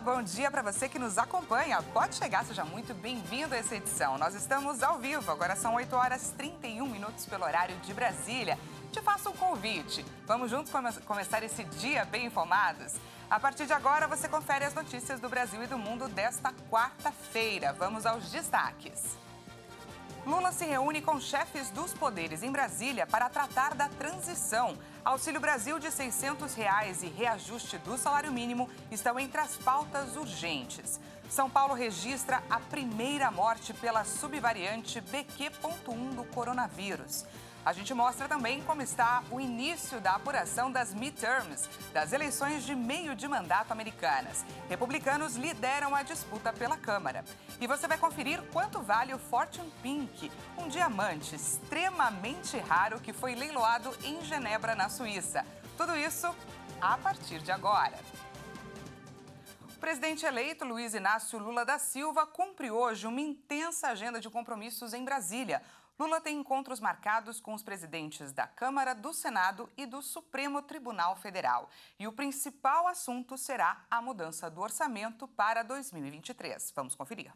bom dia para você que nos acompanha. Pode chegar, seja muito bem-vindo a essa edição. Nós estamos ao vivo, agora são 8h31 pelo horário de Brasília. Te faço um convite. Vamos juntos começar esse dia bem informados? A partir de agora, você confere as notícias do Brasil e do mundo desta quarta-feira. Vamos aos destaques. Lula se reúne com chefes dos poderes em Brasília para tratar da transição. Auxílio Brasil de R$ 600 e reajuste do salário mínimo estão entre as pautas urgentes. São Paulo registra a primeira morte pela subvariante BQ.1 do coronavírus. A gente mostra também como está o início da apuração das midterms, das eleições de meio de mandato americanas. Republicanos lideram a disputa pela Câmara. E você vai conferir quanto vale o Fortune Pink, um diamante extremamente raro que foi leiloado em Genebra, na Suíça. Tudo isso a partir de agora. O presidente eleito Luiz Inácio Lula da Silva cumpre hoje uma intensa agenda de compromissos em Brasília. Lula tem encontros marcados com os presidentes da Câmara, do Senado e do Supremo Tribunal Federal. E o principal assunto será a mudança do orçamento para 2023. Vamos conferir.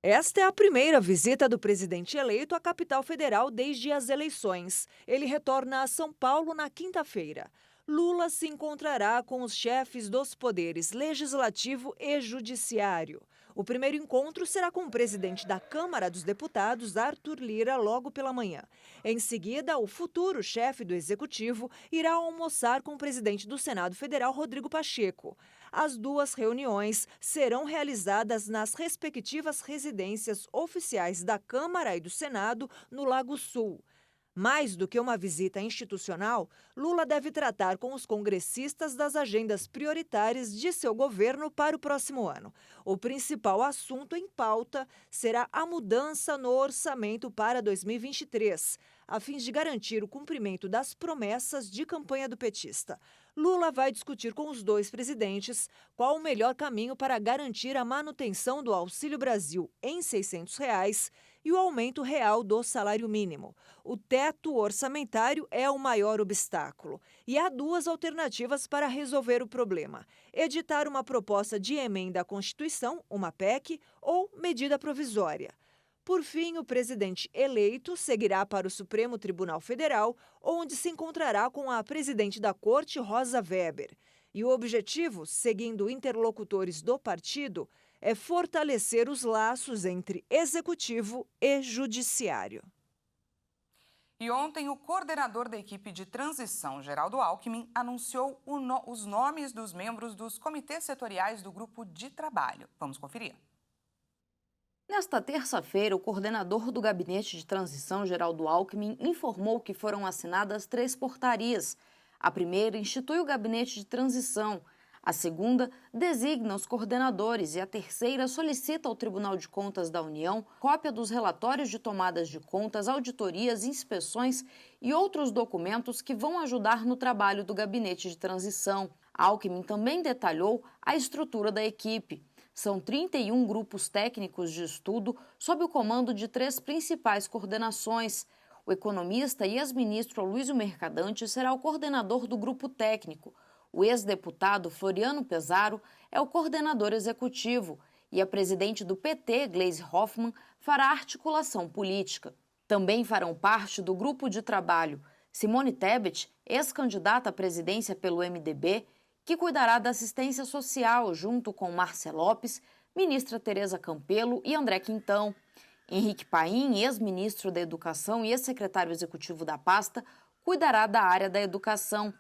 Esta é a primeira visita do presidente eleito à capital federal desde as eleições. Ele retorna a São Paulo na quinta-feira. Lula se encontrará com os chefes dos poderes legislativo e judiciário. O primeiro encontro será com o presidente da Câmara dos Deputados, Arthur Lira, logo pela manhã. Em seguida, o futuro chefe do Executivo irá almoçar com o presidente do Senado Federal, Rodrigo Pacheco. As duas reuniões serão realizadas nas respectivas residências oficiais da Câmara e do Senado, no Lago Sul. Mais do que uma visita institucional, Lula deve tratar com os congressistas das agendas prioritárias de seu governo para o próximo ano. O principal assunto em pauta será a mudança no orçamento para 2023, a fim de garantir o cumprimento das promessas de campanha do petista. Lula vai discutir com os dois presidentes qual o melhor caminho para garantir a manutenção do Auxílio Brasil em R$ 600 e o aumento real do salário mínimo. O teto orçamentário é o maior obstáculo e há duas alternativas para resolver o problema: editar uma proposta de emenda à Constituição, uma PEC, ou medida provisória. Por fim, o presidente eleito seguirá para o Supremo Tribunal Federal, onde se encontrará com a presidente da Corte, Rosa Weber. E o objetivo, seguindo interlocutores do partido, é fortalecer os laços entre executivo e judiciário. E ontem, o coordenador da equipe de transição, Geraldo Alckmin, anunciou os nomes dos membros dos comitês setoriais do grupo de trabalho. Vamos conferir. Nesta terça-feira, o coordenador do Gabinete de Transição, Geraldo Alckmin, informou que foram assinadas 3 portarias. A primeira institui o Gabinete de Transição, a segunda designa os coordenadores e a terceira solicita ao Tribunal de Contas da União cópia dos relatórios de tomadas de contas, auditorias, inspeções e outros documentos que vão ajudar no trabalho do Gabinete de Transição. Alckmin também detalhou a estrutura da equipe. São 31 grupos técnicos de estudo sob o comando de 3 principais coordenações. O economista e ex-ministro Aloysio Mercadante será o coordenador do grupo técnico. O ex-deputado Floriano Pesaro é o coordenador executivo e a presidente do PT, Gleisi Hoffmann, fará articulação política. Também farão parte do grupo de trabalho Simone Tebet, ex-candidata à presidência pelo MDB, que cuidará da assistência social junto com Márcia Lopes, ministra Tereza Campelo e André Quintão. Henrique Paim, ex-ministro da Educação e ex-secretário executivo da pasta, cuidará da área da educação.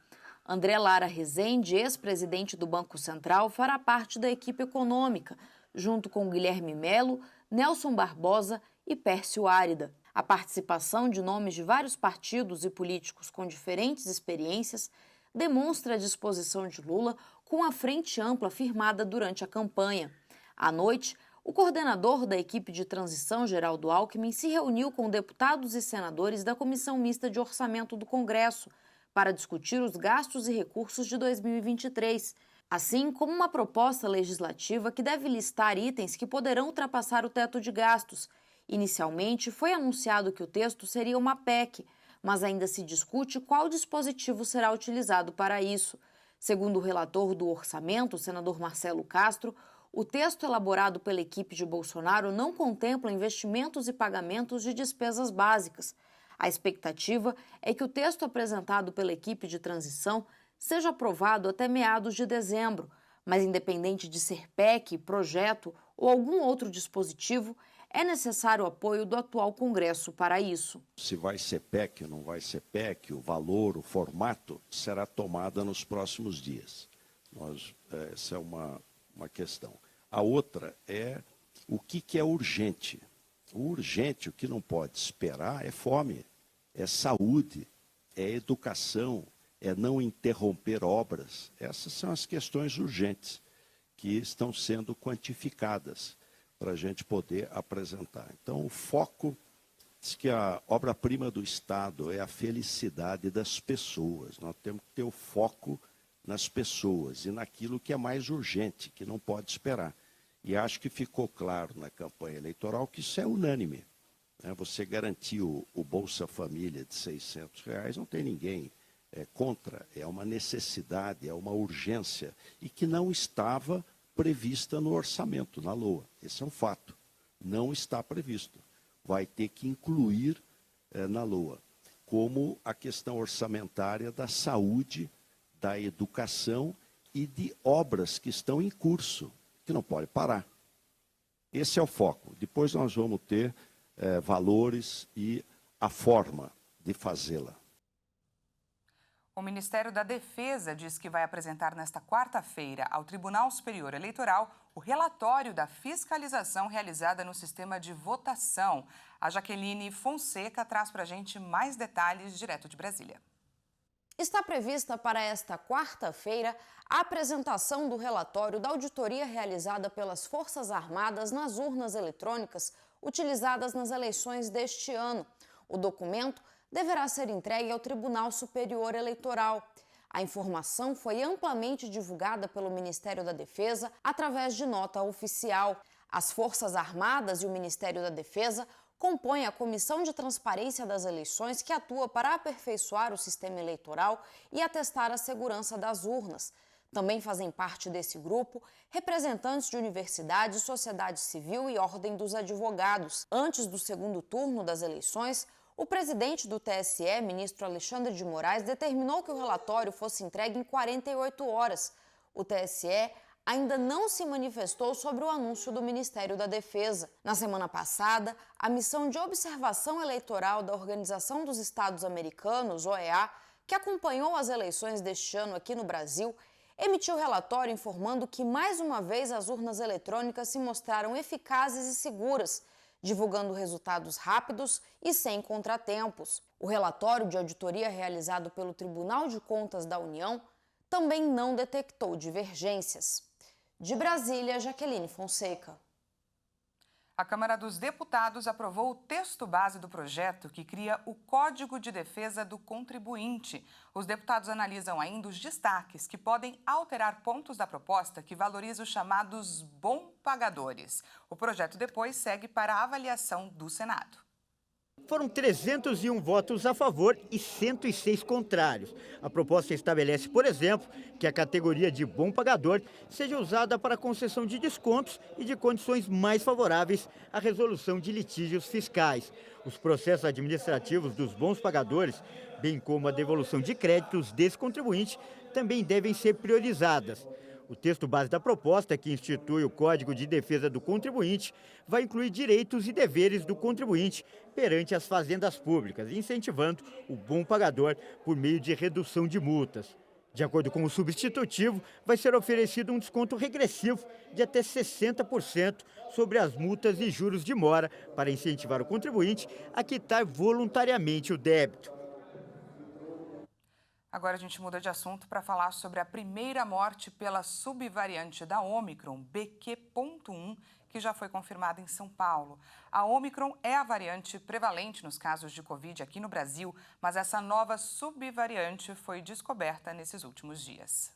André Lara Rezende, ex-presidente do Banco Central, fará parte da equipe econômica, junto com Guilherme Melo, Nelson Barbosa e Pércio Árida. A participação de nomes de vários partidos e políticos com diferentes experiências demonstra a disposição de Lula com a frente ampla firmada durante a campanha. À noite, o coordenador da equipe de transição, Geraldo Alckmin, se reuniu com deputados e senadores da Comissão Mista de Orçamento do Congresso para discutir os gastos e recursos de 2023, assim como uma proposta legislativa que deve listar itens que poderão ultrapassar o teto de gastos. Inicialmente, foi anunciado que o texto seria uma PEC, mas ainda se discute qual dispositivo será utilizado para isso. Segundo o relator do orçamento, o senador Marcelo Castro, o texto elaborado pela equipe de Bolsonaro não contempla investimentos e pagamentos de despesas básicas. A expectativa é que o texto apresentado pela equipe de transição seja aprovado até meados de dezembro, mas independente de ser PEC, projeto ou algum outro dispositivo, é necessário o apoio do atual Congresso para isso. Se vai ser PEC ou não vai ser PEC, o valor, o formato, será tomada nos próximos dias. Essa é uma questão. A outra é o que é urgente. O urgente, o que não pode esperar, é fome, é saúde, é educação, é não interromper obras. Essas são as questões urgentes que estão sendo quantificadas para a gente poder apresentar. Então, o foco, diz que a obra-prima do Estado é a felicidade das pessoas. Nós temos que ter o foco nas pessoas e naquilo que é mais urgente, que não pode esperar. E acho que ficou claro na campanha eleitoral que isso é unânime. Você garantiu o Bolsa Família de R$600, não tem ninguém contra, é uma necessidade, é uma urgência, e que não estava prevista no orçamento, na LOA. Esse é um fato. Não está previsto. Vai ter que incluir na LOA, como a questão orçamentária da saúde, da educação e de obras que estão em curso, que não pode parar. Esse é o foco. Depois nós vamos ter valores e a forma de fazê-la. O Ministério da Defesa diz que vai apresentar nesta quarta-feira ao Tribunal Superior Eleitoral o relatório da fiscalização realizada no sistema de votação. A Jaqueline Fonseca traz para a gente mais detalhes direto de Brasília. Está prevista para esta quarta-feira a apresentação do relatório da auditoria realizada pelas Forças Armadas nas urnas eletrônicas utilizadas nas eleições deste ano. O documento deverá ser entregue ao Tribunal Superior Eleitoral. A informação foi amplamente divulgada pelo Ministério da Defesa através de nota oficial. As Forças Armadas e o Ministério da Defesa compõem a Comissão de Transparência das Eleições, que atua para aperfeiçoar o sistema eleitoral e atestar a segurança das urnas. Também fazem parte desse grupo representantes de universidades, sociedade civil e ordem dos advogados. Antes do segundo turno das eleições, o presidente do TSE, ministro Alexandre de Moraes, determinou que o relatório fosse entregue em 48 horas. O TSE ainda não se manifestou sobre o anúncio do Ministério da Defesa. Na semana passada, a missão de observação eleitoral da Organização dos Estados Americanos, OEA, que acompanhou as eleições deste ano aqui no Brasil, emitiu relatório informando que, mais uma vez, as urnas eletrônicas se mostraram eficazes e seguras, divulgando resultados rápidos e sem contratempos. O relatório de auditoria realizado pelo Tribunal de Contas da União também não detectou divergências. De Brasília, Jaqueline Fonseca. A Câmara dos Deputados aprovou o texto base do projeto que cria o Código de Defesa do Contribuinte. Os deputados analisam ainda os destaques que podem alterar pontos da proposta que valoriza os chamados bom pagadores. O projeto depois segue para a avaliação do Senado. Foram 301 votos a favor e 106 contrários. A proposta estabelece, por exemplo, que a categoria de bom pagador seja usada para a concessão de descontos e de condições mais favoráveis à resolução de litígios fiscais. Os processos administrativos dos bons pagadores, bem como a devolução de créditos desse contribuinte, também devem ser priorizadas. O texto base da proposta, que institui o Código de Defesa do Contribuinte, vai incluir direitos e deveres do contribuinte perante as fazendas públicas, incentivando o bom pagador por meio de redução de multas. De acordo com o substitutivo, vai ser oferecido um desconto regressivo de até 60% sobre as multas e juros de mora para incentivar o contribuinte a quitar voluntariamente o débito. Agora a gente muda de assunto para falar sobre a primeira morte pela subvariante da Ômicron, BQ.1, que já foi confirmada em São Paulo. A Ômicron é a variante prevalente nos casos de Covid aqui no Brasil, mas essa nova subvariante foi descoberta nesses últimos dias.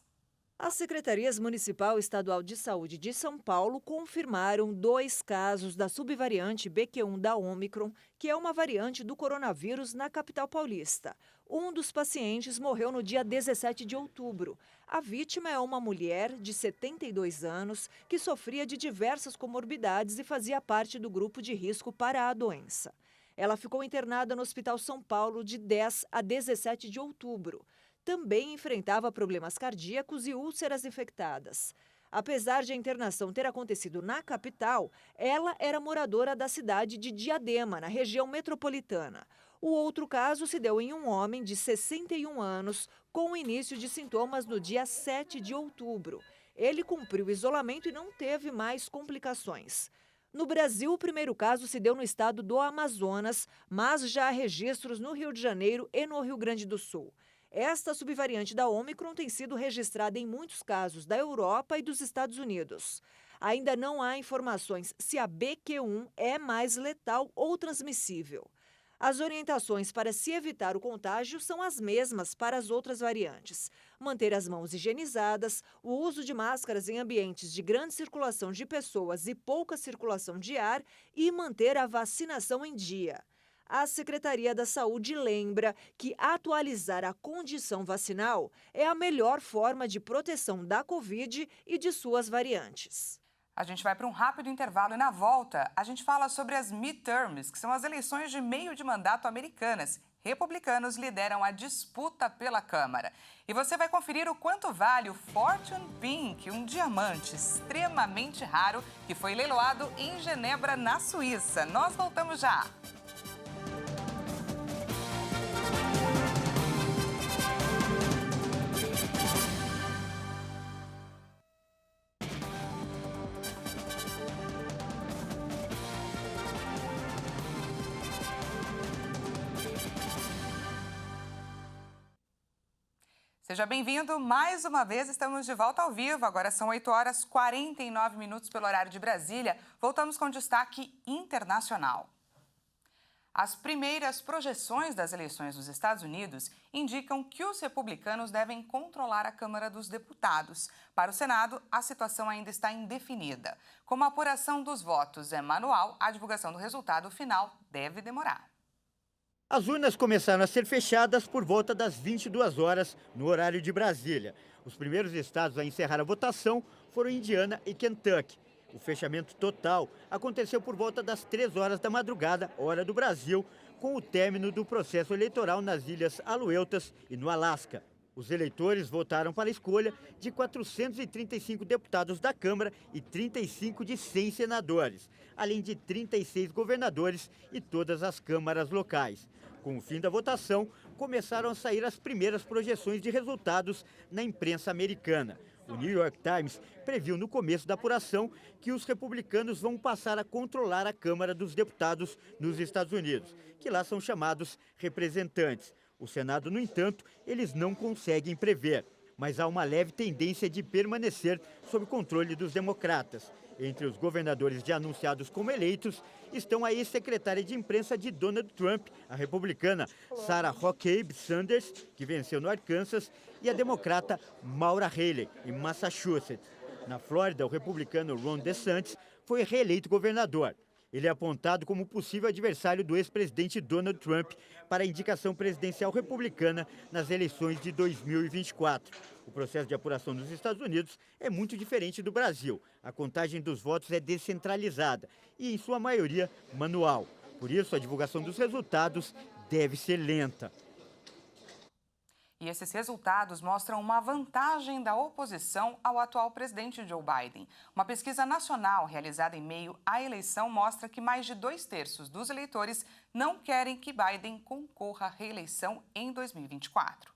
As secretarias Municipal e Estadual de Saúde de São Paulo confirmaram 2 casos da subvariante BQ1 da Ômicron, que é uma variante do coronavírus na capital paulista. Um dos pacientes morreu no dia 17 de outubro. A vítima é uma mulher de 72 anos que sofria de diversas comorbidades e fazia parte do grupo de risco para a doença. Ela ficou internada no Hospital São Paulo de 10 a 17 de outubro. Também enfrentava problemas cardíacos e úlceras infectadas. Apesar de a internação ter acontecido na capital, ela era moradora da cidade de Diadema, na região metropolitana. O outro caso se deu em um homem de 61 anos, com o início de sintomas no dia 7 de outubro. Ele cumpriu o isolamento e não teve mais complicações. No Brasil, o primeiro caso se deu no estado do Amazonas, mas já há registros no Rio de Janeiro e no Rio Grande do Sul. Esta subvariante da Ômicron tem sido registrada em muitos casos da Europa e dos Estados Unidos. Ainda não há informações se a BQ1 é mais letal ou transmissível. As orientações para se evitar o contágio são as mesmas para as outras variantes. Manter as mãos higienizadas, o uso de máscaras em ambientes de grande circulação de pessoas e pouca circulação de ar e manter a vacinação em dia. A Secretaria da Saúde lembra que atualizar a condição vacinal é a melhor forma de proteção da Covid e de suas variantes. A gente vai para um rápido intervalo e na volta a gente fala sobre as midterms, que são as eleições de meio de mandato americanas. Republicanos lideram a disputa pela Câmara. E você vai conferir o quanto vale o Fortune Pink, um diamante extremamente raro que foi leiloado em Genebra, na Suíça. Nós voltamos já! Seja bem-vindo mais uma vez, estamos de volta ao vivo, agora são 8h49 pelo horário de Brasília. Voltamos com destaque internacional. As primeiras projeções das eleições dos Estados Unidos indicam que os republicanos devem controlar a Câmara dos Deputados. Para o Senado, a situação ainda está indefinida. Como a apuração dos votos é manual, a divulgação do resultado final deve demorar. As urnas começaram a ser fechadas por volta das 22 horas no horário de Brasília. Os primeiros estados a encerrar a votação foram Indiana e Kentucky. O fechamento total aconteceu por volta das 3 horas da madrugada, hora do Brasil, com o término do processo eleitoral nas Ilhas Aleutianas e no Alasca. Os eleitores votaram para a escolha de 435 deputados da Câmara e 35 de 100 senadores, além de 36 governadores e todas as câmaras locais. Com o fim da votação, começaram a sair as primeiras projeções de resultados na imprensa americana. O New York Times previu no começo da apuração que os republicanos vão passar a controlar a Câmara dos Deputados nos Estados Unidos, que lá são chamados representantes. O Senado, no entanto, eles não conseguem prever, mas há uma leve tendência de permanecer sob controle dos democratas. Entre os governadores já anunciados como eleitos estão a ex-secretária de imprensa de Donald Trump, a republicana Sarah Huckabee Sanders, que venceu no Arkansas, e a democrata Maura Healey, em Massachusetts. Na Flórida, o republicano Ron DeSantis foi reeleito governador. Ele é apontado como possível adversário do ex-presidente Donald Trump para a indicação presidencial republicana nas eleições de 2024. O processo de apuração nos Estados Unidos é muito diferente do Brasil. A contagem dos votos é descentralizada e, em sua maioria, manual. Por isso, a divulgação dos resultados deve ser lenta. E esses resultados mostram uma vantagem da oposição ao atual presidente Joe Biden. Uma pesquisa nacional realizada em meio à eleição mostra que mais de 2/3 dos eleitores não querem que Biden concorra à reeleição em 2024.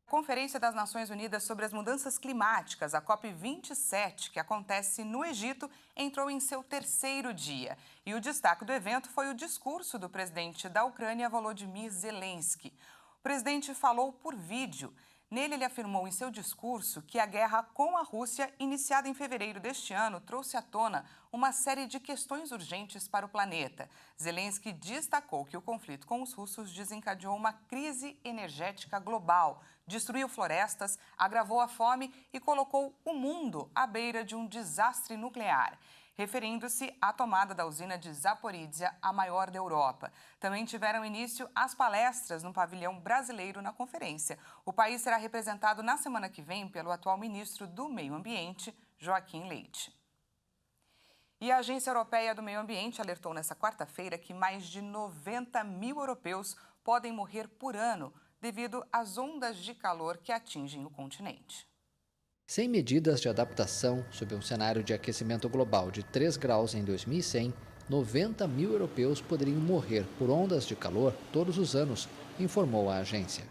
A Conferência das Nações Unidas sobre as Mudanças Climáticas, a COP27, que acontece no Egito, entrou em seu 3º dia. E o destaque do evento foi o discurso do presidente da Ucrânia, Volodymyr Zelensky. O presidente falou por vídeo. Nele, ele afirmou em seu discurso que a guerra com a Rússia, iniciada em fevereiro deste ano, trouxe à tona uma série de questões urgentes para o planeta. Zelensky destacou que o conflito com os russos desencadeou uma crise energética global, destruiu florestas, agravou a fome e colocou o mundo à beira de um desastre nuclear, referindo-se à tomada da usina de Zaporizhia, a maior da Europa. Também tiveram início as palestras no pavilhão brasileiro na conferência. O país será representado na semana que vem pelo atual ministro do Meio Ambiente, Joaquim Leite. E a Agência Europeia do Meio Ambiente alertou nesta quarta-feira que mais de 90 mil europeus podem morrer por ano devido às ondas de calor que atingem o continente. Sem medidas de adaptação, sob um cenário de aquecimento global de 3 graus em 2100, 90 mil europeus poderiam morrer por ondas de calor todos os anos, informou a agência.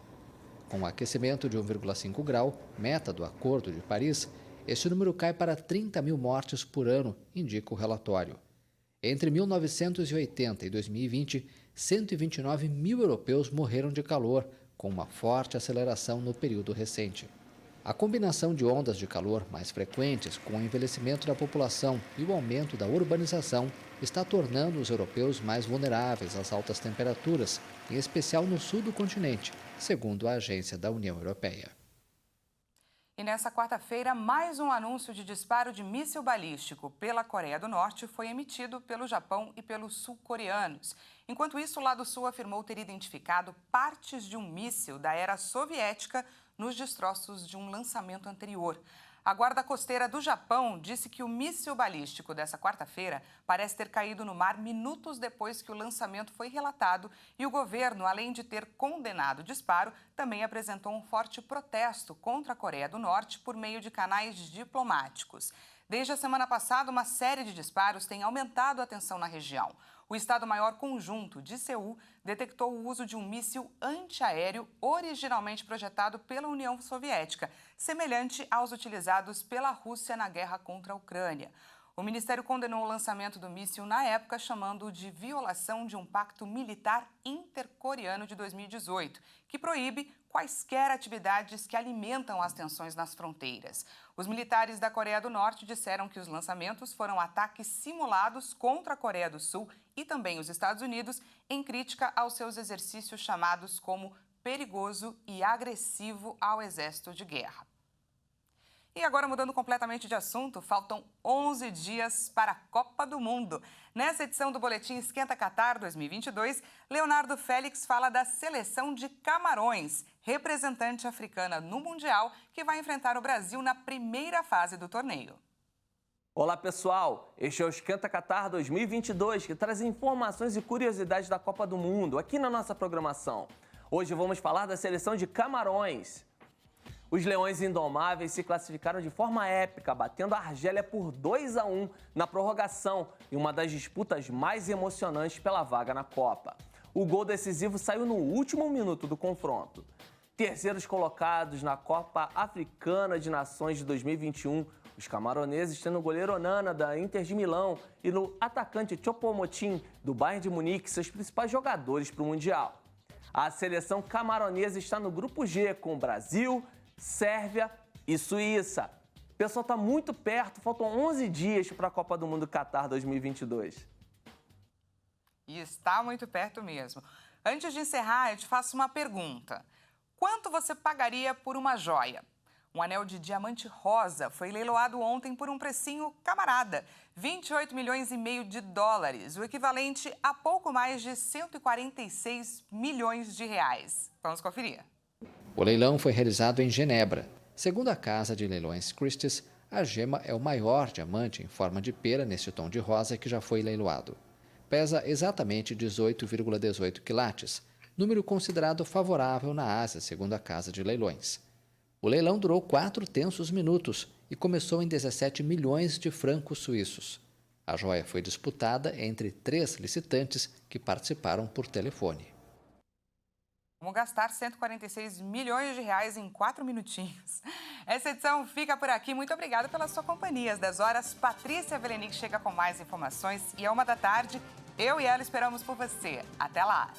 Com o aquecimento de 1,5 grau, meta do Acordo de Paris, esse número cai para 30 mil mortes por ano, indica o relatório. Entre 1980 e 2020, 129 mil europeus morreram de calor, com uma forte aceleração no período recente. A combinação de ondas de calor mais frequentes com o envelhecimento da população e o aumento da urbanização está tornando os europeus mais vulneráveis às altas temperaturas, em especial no sul do continente, segundo a Agência da União Europeia. E nessa quarta-feira, mais um anúncio de disparo de míssil balístico pela Coreia do Norte foi emitido pelo Japão e pelos sul-coreanos. Enquanto isso, o lado sul afirmou ter identificado partes de um míssil da era soviética nos destroços de um lançamento anterior. A Guarda Costeira do Japão disse que o míssil balístico dessa quarta-feira parece ter caído no mar minutos depois que o lançamento foi relatado e o governo, além de ter condenado o disparo, também apresentou um forte protesto contra a Coreia do Norte por meio de canais diplomáticos. Desde a semana passada, uma série de disparos tem aumentado a tensão na região. O Estado-Maior Conjunto de Seul detectou o uso de um míssil antiaéreo originalmente projetado pela União Soviética, semelhante aos utilizados pela Rússia na guerra contra a Ucrânia. O Ministério condenou o lançamento do míssil na época, chamando-o de violação de um pacto militar intercoreano de 2018, que proíbe quaisquer atividades que alimentam as tensões nas fronteiras. Os militares da Coreia do Norte disseram que os lançamentos foram ataques simulados contra a Coreia do Sul e também os Estados Unidos, em crítica aos seus exercícios chamados como perigoso e agressivo ao exército de guerra. E agora, mudando completamente de assunto, faltam 11 dias para a Copa do Mundo. Nessa edição do Boletim Esquenta Qatar 2022, Leonardo Félix fala da seleção de Camarões, representante africana no Mundial, que vai enfrentar o Brasil na primeira fase do torneio. Olá pessoal, este é o Esquenta Qatar 2022, que traz informações e curiosidades da Copa do Mundo aqui na nossa programação. Hoje vamos falar da seleção de Camarões. Os Leões Indomáveis se classificaram de forma épica, batendo a Argélia por 2-1 na prorrogação, em uma das disputas mais emocionantes pela vaga na Copa. O gol decisivo saiu no último minuto do confronto. Terceiros colocados na Copa Africana de Nações de 2021, os camaroneses tendo o goleiro Onana, da Inter de Milão, e no atacante Choupo-Moting, do Bayern de Munique, seus principais jogadores para o Mundial. A seleção camaronesa está no grupo G, com Brasil, Sérvia e Suíça. O pessoal está muito perto, faltam 11 dias para a Copa do Mundo Qatar 2022. E está muito perto mesmo. Antes de encerrar, eu te faço uma pergunta. Quanto você pagaria por uma joia? Um anel de diamante rosa foi leiloado ontem por um precinho camarada, 28 milhões e meio de dólares, o equivalente a pouco mais de 146 milhões de reais. Vamos conferir. O leilão foi realizado em Genebra. Segundo a casa de leilões Christie's, a gema é o maior diamante em forma de pera neste tom de rosa que já foi leiloado. Pesa exatamente 18,18 quilates, número considerado favorável na Ásia, segundo a casa de leilões. O leilão durou 4 tensos minutos e começou em 17 milhões de francos suíços. A joia foi disputada entre 3 licitantes que participaram por telefone. Vamos gastar 146 milhões de reais em 4 minutinhos. Essa edição fica por aqui. Muito obrigada pela sua companhia. Às 10 horas, Patrícia Velenic chega com mais informações. E à 1 da tarde, eu e ela esperamos por você. Até lá!